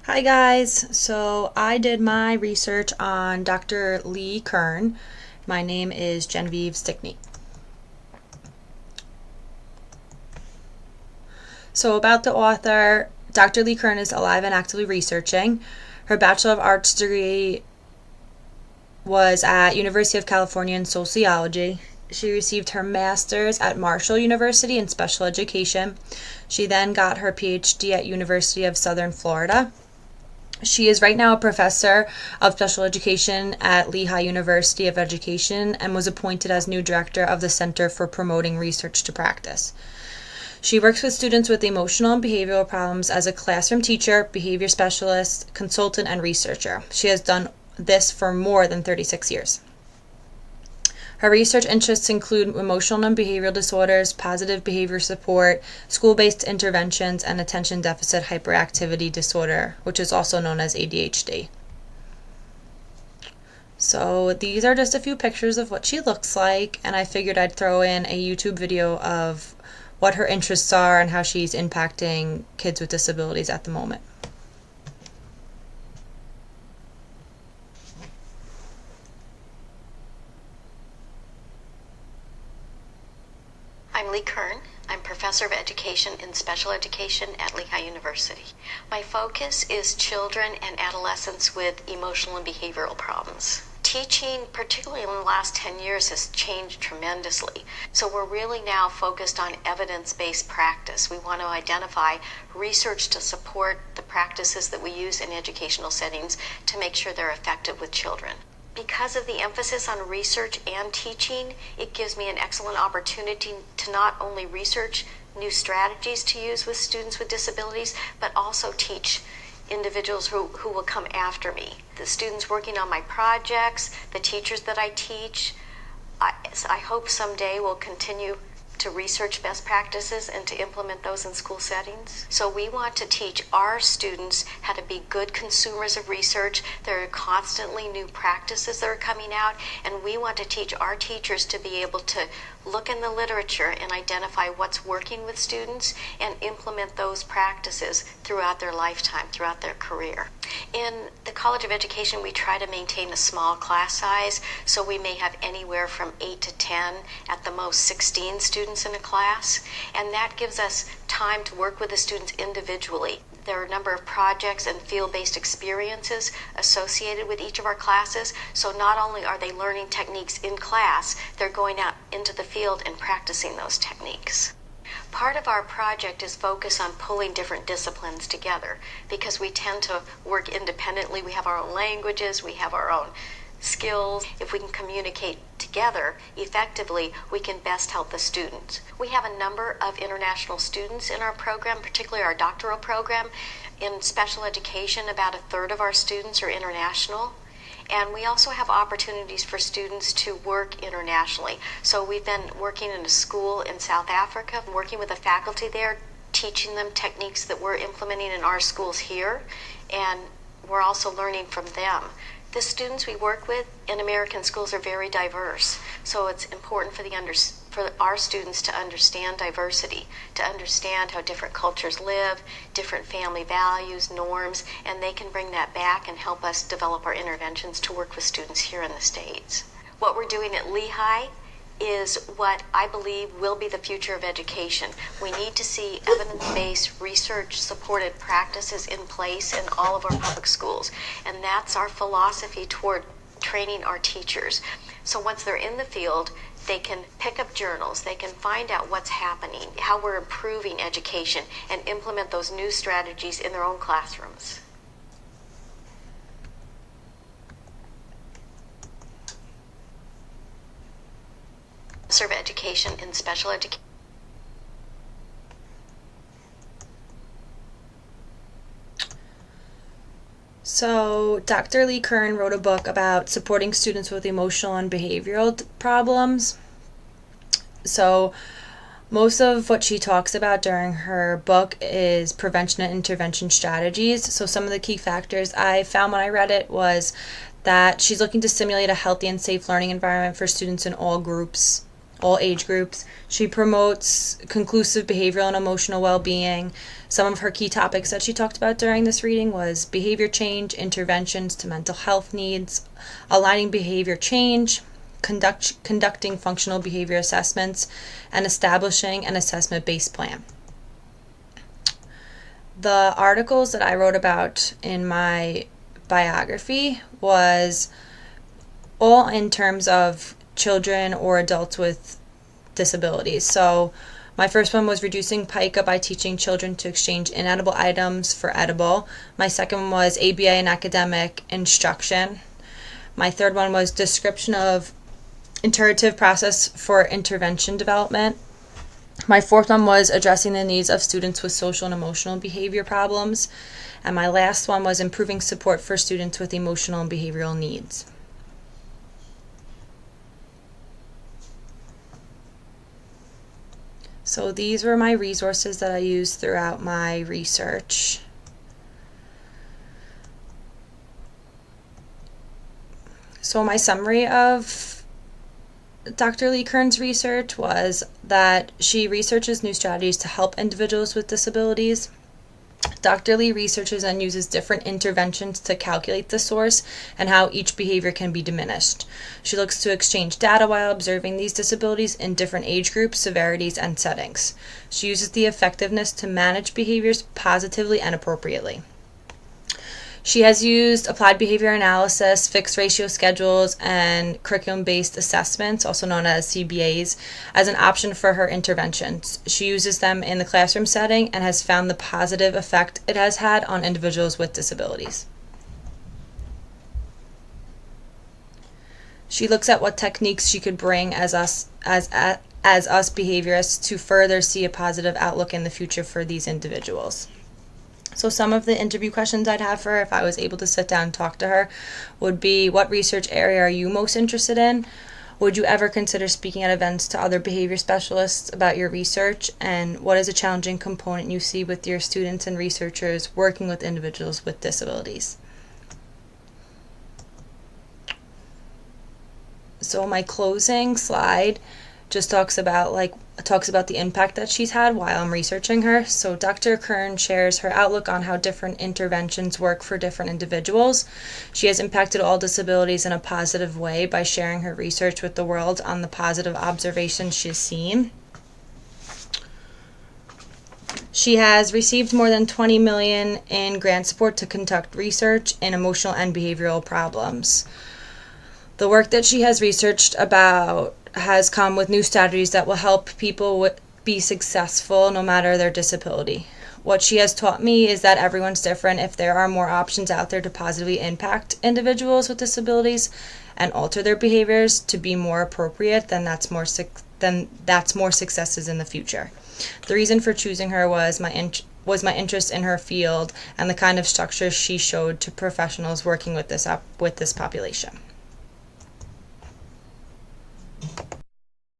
Hi guys, so I did my research on Dr. Lee Kern. My name is Genevieve Stickney. So about the author, Dr. Lee Kern is alive and actively researching. Her Bachelor of Arts degree was at University of California in sociology. She received her master's at Marshall University in special education. She then got her PhD at University of Southern Florida. She is right now a professor of special education at Lehigh University of Education and was appointed as new director of the Center for Promoting Research to Practice. She works with students with emotional and behavioral problems as a classroom teacher, behavior specialist, consultant, and researcher. She has done this for more than 36 years. Her research interests include emotional and behavioral disorders, positive behavior support, school-based interventions, and attention deficit hyperactivity disorder, which is also known as ADHD. So these are just a few pictures of what she looks like, and I figured I'd throw in a YouTube video of what her interests are and how she's impacting kids with disabilities at the moment. I'm Lee Kern. I'm Professor of Education in Special Education at Lehigh University. My focus is children and adolescents with emotional and behavioral problems. Teaching, particularly in the last 10 years, has changed tremendously. So we're really now focused on evidence-based practice. We want to identify research to support the practices that we use in educational settings to make sure they're effective with children. Because of the emphasis on research and teaching, it gives me an excellent opportunity to not only research new strategies to use with students with disabilities, but also teach individuals who will come after me. The students working on my projects, the teachers that I teach, I hope someday will continue to research best practices and to implement those in school settings. So we want to teach our students how to be good consumers of research. There are constantly new practices that are coming out, and we want to teach our teachers to be able to look in the literature and identify what's working with students and implement those practices throughout their lifetime, throughout their career. In the College of Education, we try to maintain a small class size, so we may have anywhere from 8 to 10, at the most 16 students in a class, and that gives us time to work with the students individually. There are a number of projects and field-based experiences associated with each of our classes, so not only are they learning techniques in class, they're going out into the field and practicing those techniques. Part of our project is focused on pulling different disciplines together because we tend to work independently. We have our own languages, we have our own skills. If we can communicate together effectively, we can best help the students. We have a number of international students in our program, particularly our doctoral program. In special education, about a third of our students are international. And we also have opportunities for students to work internationally. So we've been working in a school in South Africa, working with the faculty there, teaching them techniques that we're implementing in our schools here, and we're also learning from them. The students we work with in American schools are very diverse, so it's important for our students to understand diversity, to understand how different cultures live, different family values, norms, and they can bring that back and help us develop our interventions to work with students here in the States. What we're doing at Lehigh is what I believe will be the future of education. We need to see evidence-based, research-supported practices in place in all of our public schools, and that's our philosophy toward training our teachers. So once they're in the field, they can pick up journals, they can find out what's happening, how we're improving education, and implement those new strategies in their own classrooms. Professor of Education in Special Education. So, Dr. Lee Kern wrote a book about supporting students with emotional and behavioral problems. So, most of what she talks about during her book is prevention and intervention strategies. So, some of the key factors I found when I read it was that she's looking to stimulate a healthy and safe learning environment for students in all groups all age groups. She promotes conclusive behavioral and emotional well-being. Some of her key topics that she talked about during this reading was behavior change, interventions to mental health needs, aligning behavior change, conducting functional behavior assessments, and establishing an assessment-based plan. The articles that I wrote about in my biography was all in terms of children or adults with disabilities. So my first one was reducing pica by teaching children to exchange inedible items for edible. My second one was ABA and academic instruction. My third one was description of iterative process for intervention development. My fourth one was addressing the needs of students with social and emotional behavior problems. And my last one was improving support for students with emotional and behavioral needs. So these were my resources that I used throughout my research. So my summary of Dr. Lee Kern's research was that she researches new strategies to help individuals with disabilities. Dr. Lee researches and uses different interventions to calculate the source and how each behavior can be diminished. She looks to exchange data while observing these disabilities in different age groups, severities, and settings. She uses the effectiveness to manage behaviors positively and appropriately. She has used applied behavior analysis, fixed ratio schedules, and curriculum-based assessments, also known as CBAs, as an option for her interventions. She uses them in the classroom setting and has found the positive effect it has had on individuals with disabilities. She looks at what techniques she could bring as us behaviorists to further see a positive outlook in the future for these individuals. So some of the interview questions I'd have for her if I was able to sit down and talk to her would be, what research area are you most interested in? Would you ever consider speaking at events to other behavior specialists about your research? And what is a challenging component you see with your students and researchers working with individuals with disabilities? So my closing slide just talks about the impact that she's had while I'm researching her. So Dr. Kern shares her outlook on how different interventions work for different individuals. She has impacted all disabilities in a positive way by sharing her research with the world on the positive observations she's seen. She has received more than $20 million in grant support to conduct research in emotional and behavioral problems. The work that she has researched about has come with new strategies that will help people be successful no matter their disability. What she has taught me is that everyone's different. If there are more options out there to positively impact individuals with disabilities and alter their behaviors to be more appropriate, then that's more successes in the future. The reason for choosing her was my interest in her field and the kind of structure she showed to professionals working with this population.